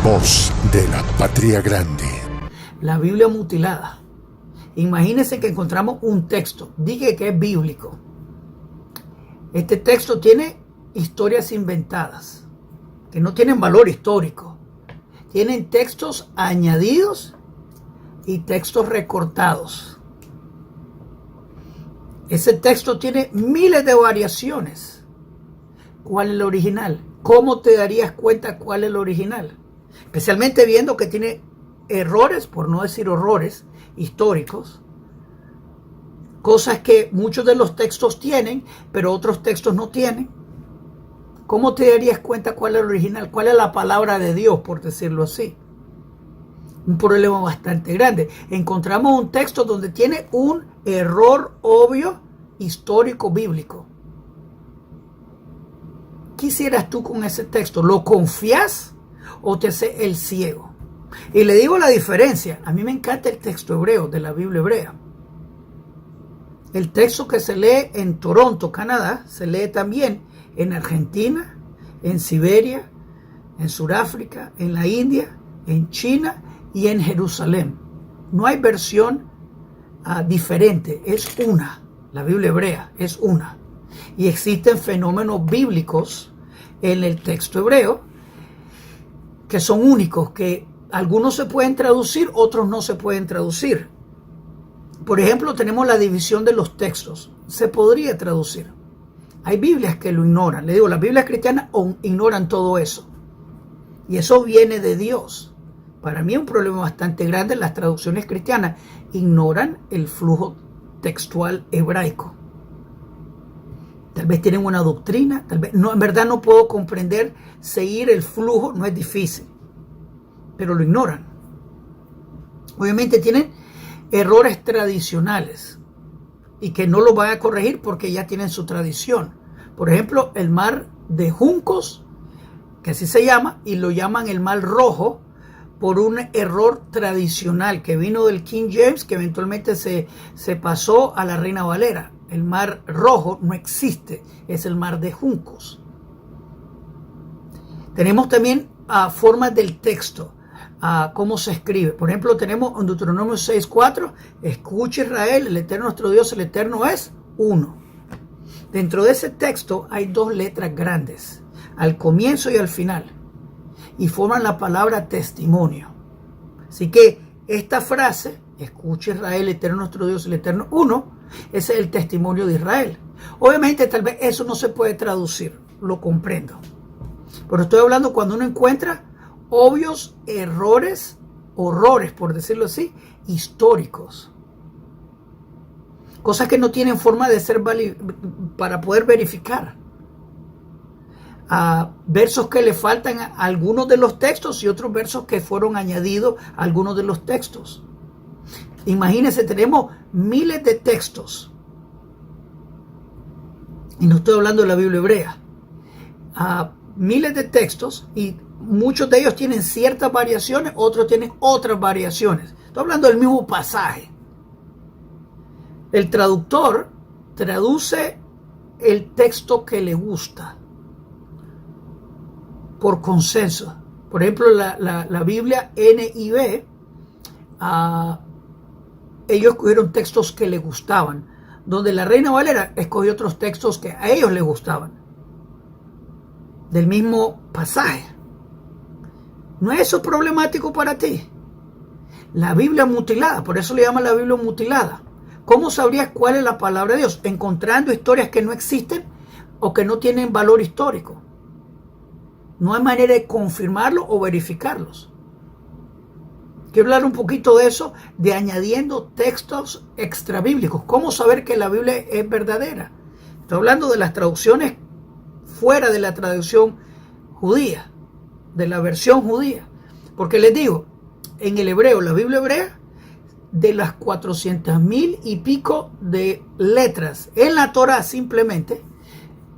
Voz de la Patria Grande. La Biblia mutilada. Imagínense que encontramos un texto, dije que es bíblico. Este texto tiene historias inventadas, que no tienen valor histórico. Tienen textos añadidos y textos recortados. Ese texto tiene miles de variaciones. ¿Cuál es el original? ¿Cómo te darías cuenta cuál es el original? Especialmente viendo que tiene errores, por no decir horrores, históricos. Cosas que muchos de los textos tienen, pero otros textos no tienen. ¿Cómo te darías cuenta cuál es el original? ¿Cuál es la palabra de Dios, por decirlo así? Un problema bastante grande. Encontramos un texto donde tiene un error obvio histórico bíblico. ¿Qué hicieras tú con ese texto? ¿Lo confías o te haces el ciego? Y le digo la diferencia. A mí me encanta el texto hebreo de la Biblia hebrea. El texto que se lee en Toronto, Canadá, se lee también en Argentina, en Siberia, en Sudáfrica, en la India, en China y en Jerusalén. No hay versión diferente, es una. La Biblia hebrea es una. Y existen fenómenos bíblicos en el texto hebreo que son únicos, que algunos se pueden traducir, otros no se pueden traducir. Por ejemplo, tenemos la división de los textos. Se podría traducir. Hay Biblias que lo ignoran. Le digo, las Biblias cristianas ignoran todo eso. Y eso viene de Dios. Para mí es un problema bastante grande. Las traducciones cristianas ignoran el flujo textual hebraico. Tal vez tienen una doctrina, tal vez no, en verdad no puedo comprender, seguir el flujo no es difícil, pero lo ignoran. Obviamente tienen errores tradicionales y que no los van a corregir porque ya tienen su tradición. Por ejemplo, el mar de Juncos, que así se llama, y lo llaman el mar rojo por un error tradicional que vino del King James, que eventualmente se pasó a la Reina Valera. El mar rojo no existe, es el mar de Juncos. Tenemos también formas del texto, cómo se escribe. Por ejemplo, tenemos en Deuteronomio 6:4, escucha Israel, el Eterno nuestro Dios, el Eterno es uno. Dentro de ese texto hay dos letras grandes, al comienzo y al final, y forman la palabra testimonio. Así que esta frase, escucha Israel, el Eterno nuestro Dios, el Eterno uno, ese es el testimonio de Israel. Obviamente tal vez eso no se puede traducir, lo comprendo. Pero estoy hablando cuando uno encuentra obvios errores, horrores, por decirlo así, históricos. Cosas que no tienen forma de ser para poder verificar. Versos que le faltan a algunos de los textos y otros versos que fueron añadidos a algunos de los textos. Imagínense, tenemos miles de textos. Y no estoy hablando de la Biblia hebrea. Miles de textos y muchos de ellos tienen ciertas variaciones, otros tienen otras variaciones. Estoy hablando del mismo pasaje. El traductor traduce el texto que le gusta por consenso. Por ejemplo, la Biblia NIV, ellos escogieron textos que les gustaban, donde la Reina Valera escogió otros textos que a ellos les gustaban, del mismo pasaje. ¿No es eso problemático para ti? La Biblia mutilada, por eso le llaman la Biblia mutilada. ¿Cómo sabrías cuál es la palabra de Dios? Encontrando historias que no existen o que no tienen valor histórico. No hay manera de confirmarlo o verificarlos. Quiero hablar un poquito de eso, de añadiendo textos extrabíblicos. ¿Cómo saber que la Biblia es verdadera? Estoy hablando de las traducciones fuera de la traducción judía, de la versión judía. Porque les digo, en el hebreo, la Biblia hebrea, de las 400,000 y pico de letras en la Torá simplemente,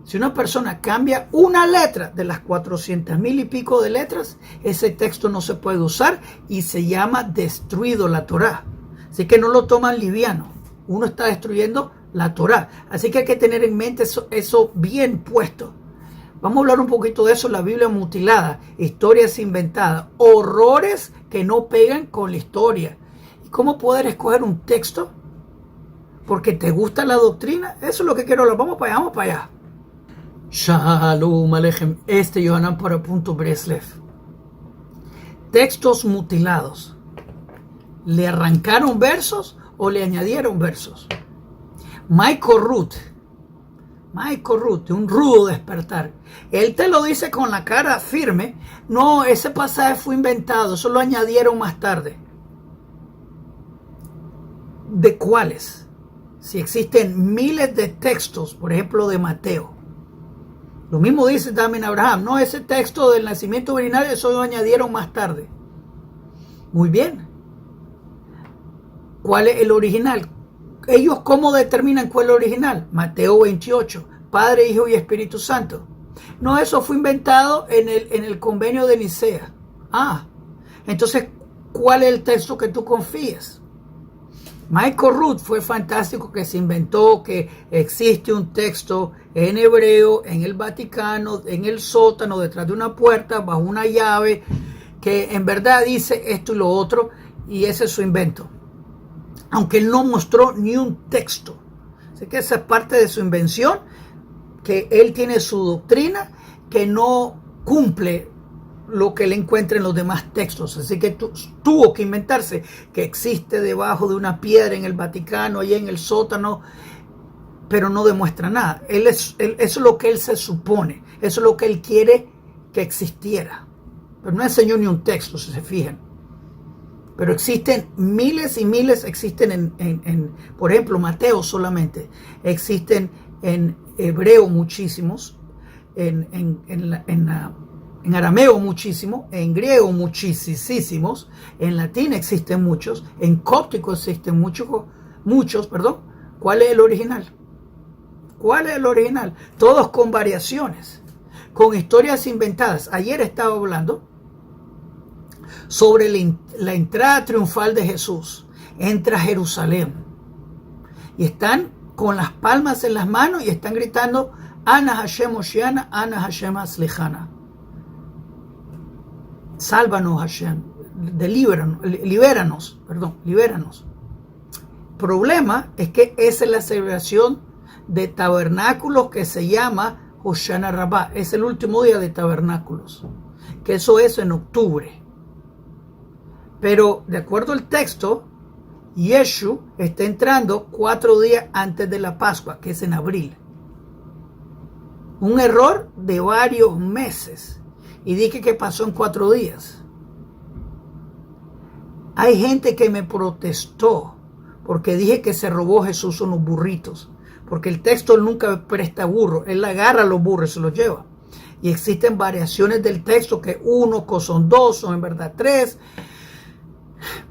si una persona cambia una letra de las 400,000 y pico de letras, ese texto no se puede usar y se llama destruido la Torá. Así que no lo toman liviano. Uno está destruyendo la Torá. Así que hay que tener en mente eso bien puesto. Vamos a hablar un poquito de eso, la Biblia mutilada, historias inventadas, horrores que no pegan con la historia. ¿Y cómo poder escoger un texto? Porque te gusta la doctrina. Eso es lo que quiero hablar. Vamos para allá, vamos para allá. Shalom Aleichem. Yohanan para Punto Breslev. Textos mutilados. ¿Le arrancaron versos o le añadieron versos? Michael Root, un rudo despertar. Él te lo dice con la cara firme. No, ese pasaje fue inventado, eso lo añadieron más tarde. ¿De cuáles? Si existen miles de textos, por ejemplo de Mateo. Lo mismo dice también Abraham. No, ese texto del nacimiento virginal, eso lo añadieron más tarde. Muy bien. ¿Cuál es el original? ¿Ellos cómo determinan cuál es el original? Mateo 28, Padre, Hijo y Espíritu Santo. No, eso fue inventado en el convenio de Nicea. Entonces, ¿cuál es el texto que tú confías? Michael Root fue fantástico, que se inventó que existe un texto en hebreo, en el Vaticano, en el sótano, detrás de una puerta, bajo una llave, que en verdad dice esto y lo otro, y ese es su invento. Aunque él no mostró ni un texto. Así que esa es parte de su invención, que él tiene su doctrina que no cumple lo que él encuentra en los demás textos. Así que tuvo que inventarse que existe debajo de una piedra en el Vaticano, allá en el sótano, pero no demuestra nada. Eso es lo que él se supone, eso es lo que él quiere que existiera. Pero no enseñó ni un texto, si se fijan. Pero existen miles y miles, existen por ejemplo, Mateo solamente, existen en hebreo muchísimos, en arameo muchísimo, en griego muchísimos, en latín existen muchos, en cóptico existen muchos. ¿Cuál es el original? ¿Cuál es el original? Todos con variaciones, con historias inventadas. Ayer estaba hablando sobre la entrada triunfal de Jesús. Entra a Jerusalén y están con las palmas en las manos y están gritando: Ana Hashem Oshiana, Ana Hashem Aslejana. Sálvanos, Hashem, libéranos. El problema es que esa es la celebración de tabernáculos que se llama Hoshana Rabbah. Es el último día de tabernáculos, que eso es en octubre. Pero de acuerdo al texto, Yeshu está entrando 4 días antes de la Pascua, que es en abril. Un error de varios meses. Y dije que pasó en 4 días. Hay gente que me protestó porque dije que se robó Jesús unos burritos. Porque el texto nunca presta burro. Él agarra los burros y se los lleva. Y existen variaciones del texto que son 2, son en verdad 3.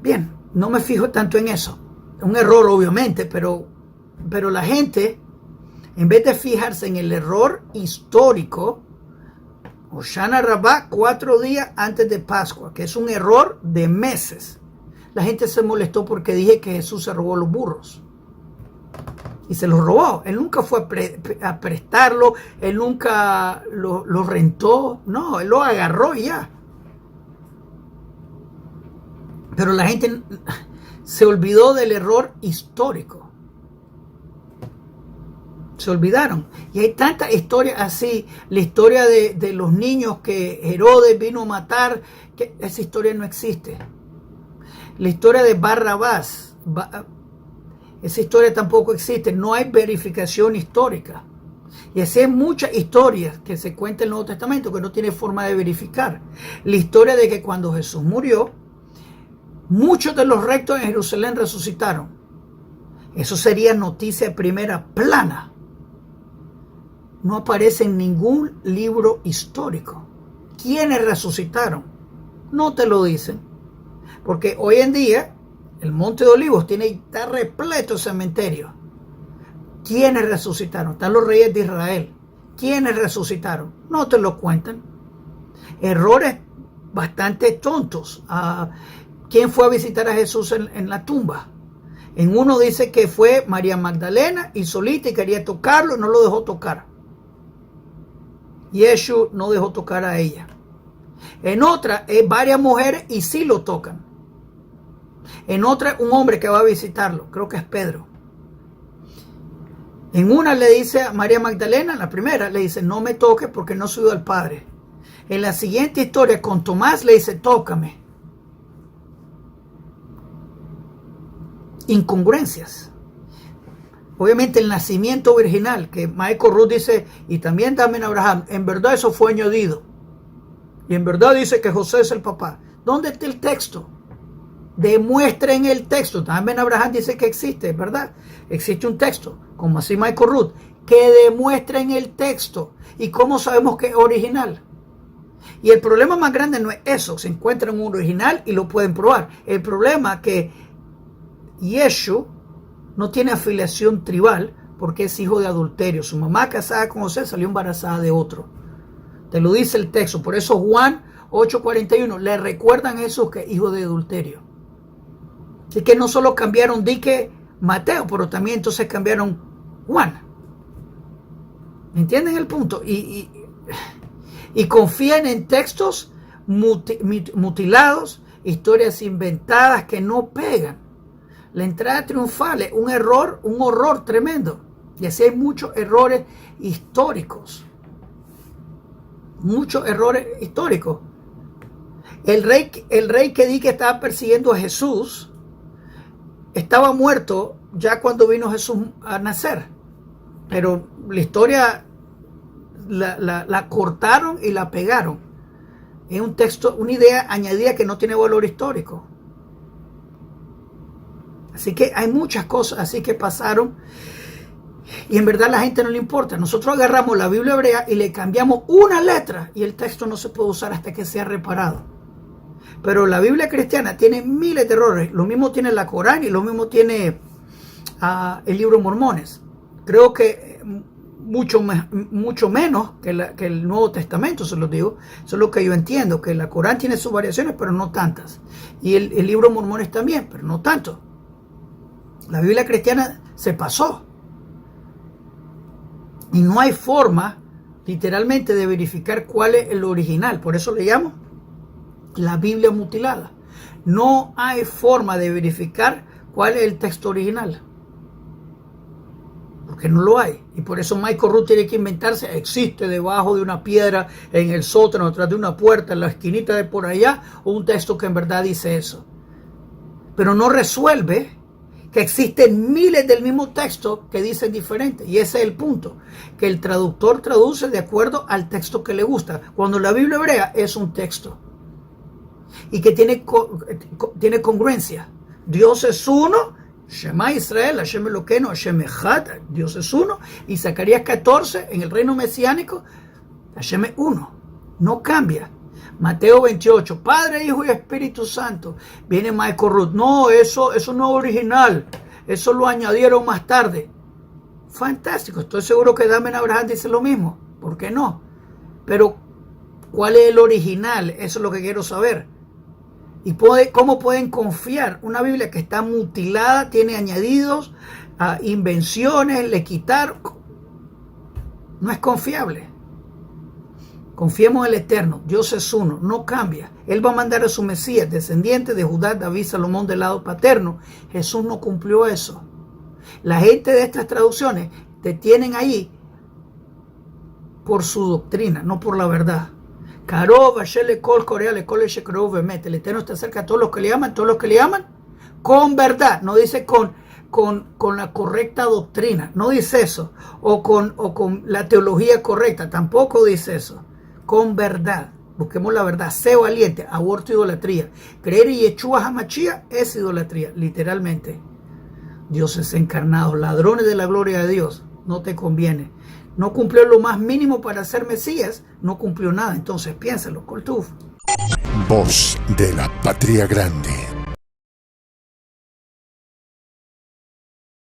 Bien, no me fijo tanto en eso. Un error obviamente, pero la gente, en vez de fijarse en el error histórico, Hoshana Rabbah 4 días antes de Pascua, que es un error de meses, la gente se molestó porque dije que Jesús se robó los burros. Y se los robó. Él nunca fue a prestarlo, él nunca lo rentó. No, él lo agarró y ya. Pero la gente se olvidó del error histórico. Se olvidaron. Y hay tantas historias así. La historia de los niños que Herodes vino a matar, que esa historia no existe. La historia de Barrabás, esa historia tampoco existe. No hay verificación histórica. Y así hay muchas historias que se cuentan en el Nuevo Testamento que no tiene forma de verificar. La historia de que cuando Jesús murió, muchos de los rectos en Jerusalén resucitaron. Eso sería noticia de primera plana. No aparece en ningún libro histórico. ¿Quiénes resucitaron? No te lo dicen. Porque hoy en día el Monte de Olivos está repleto de cementerios. ¿Quiénes resucitaron? Están los reyes de Israel. ¿Quiénes resucitaron? No te lo cuentan. Errores bastante tontos. ¿Quién fue a visitar a Jesús en la tumba? En uno dice que fue María Magdalena y solita y quería tocarlo y no lo dejó tocar. Yeshu no dejó tocar a ella. En otra, es varias mujeres y sí lo tocan. En otra, un hombre que va a visitarlo, creo que es Pedro. En una le dice a María Magdalena, en la primera, le dice, no me toques porque no he subido al Padre. En la siguiente historia, con Tomás, le dice, tócame. Incongruencias. Obviamente el nacimiento virginal, que Michael Root dice, y también Damen Abraham, en verdad eso fue añadido. Y en verdad dice que José es el papá. ¿Dónde está el texto? Demuestren el texto. Damen Abraham dice que existe, ¿verdad? Existe un texto, como así Michael Root, que demuestren el texto. ¿Y cómo sabemos que es original? Y el problema más grande no es eso, se encuentra en un original y lo pueden probar. El problema es que Yeshu no tiene afiliación tribal porque es hijo de adulterio. Su mamá casada con José salió embarazada de otro. Te lo dice el texto. Por eso Juan 8:41 le recuerdan a Jesús que es hijo de adulterio. Así que no solo cambiaron dique Mateo, pero también entonces cambiaron Juan. ¿Entienden el punto? Y confían en textos mutilados, historias inventadas que no pegan. La entrada triunfal es un error, un horror tremendo. Y así hay muchos errores históricos. Muchos errores históricos. El rey que di que estaba persiguiendo a Jesús estaba muerto ya cuando vino Jesús a nacer. Pero la historia la cortaron y la pegaron. Es un texto, una idea añadida que no tiene valor histórico. Así que hay muchas cosas así que pasaron y en verdad a la gente no le importa. Nosotros agarramos la Biblia hebrea y le cambiamos una letra y el texto no se puede usar hasta que sea reparado. Pero la Biblia cristiana tiene miles de errores. Lo mismo tiene la Corán y lo mismo tiene el libro de Mormones. Creo que mucho menos que el Nuevo Testamento, se los digo. Eso es lo que yo entiendo, que la Corán tiene sus variaciones, pero no tantas. Y el libro de Mormones también, pero no tanto. La Biblia cristiana se pasó. Y no hay forma, literalmente, de verificar cuál es el original. Por eso le llamo la Biblia mutilada. No hay forma de verificar cuál es el texto original. Porque no lo hay. Y por eso Michael Root tiene que inventarse. Existe debajo de una piedra, en el sótano, detrás de una puerta, en la esquinita de por allá, un texto que en verdad dice eso. Pero no resuelve que existen miles del mismo texto que dicen diferente. Y ese es el punto, que el traductor traduce de acuerdo al texto que le gusta, cuando la Biblia hebrea es un texto y que tiene congruencia. Dios es uno, Shema Israel, Hashem Elokeinu, Hashem Echad, Dios es uno. Y Zacarías 14, en el reino mesiánico, Hashem es uno, no cambia. Mateo 28, Padre, Hijo y Espíritu Santo. Viene Michael Root. No, eso no es original. Eso lo añadieron más tarde. Fantástico. Estoy seguro que Damen Abraham dice lo mismo. ¿Por qué no? Pero, ¿cuál es el original? Eso es lo que quiero saber. ¿Y cómo pueden confiar? Una Biblia que está mutilada, tiene añadidos, invenciones, le quitaron. No es confiable. Confiemos en el Eterno. Dios es uno, no cambia. Él va a mandar a su Mesías, descendiente de Judá, David, Salomón del lado paterno. Jesús no cumplió eso. La gente de estas traducciones te tienen ahí por su doctrina, no por la verdad. El Eterno está cerca a todos los que le aman, con verdad. No dice con la correcta doctrina, no dice eso. O con la teología correcta, tampoco dice eso. Con verdad. Busquemos la verdad. Sé valiente. Aborto idolatría. Creer en Yeshua HaMashiach es idolatría. Literalmente. Dioses encarnados. Ladrones de la gloria de Dios. No te conviene. No cumplió lo más mínimo para ser Mesías. No cumplió nada. Entonces piénsalo. Coltuf. Voz de la Patria Grande.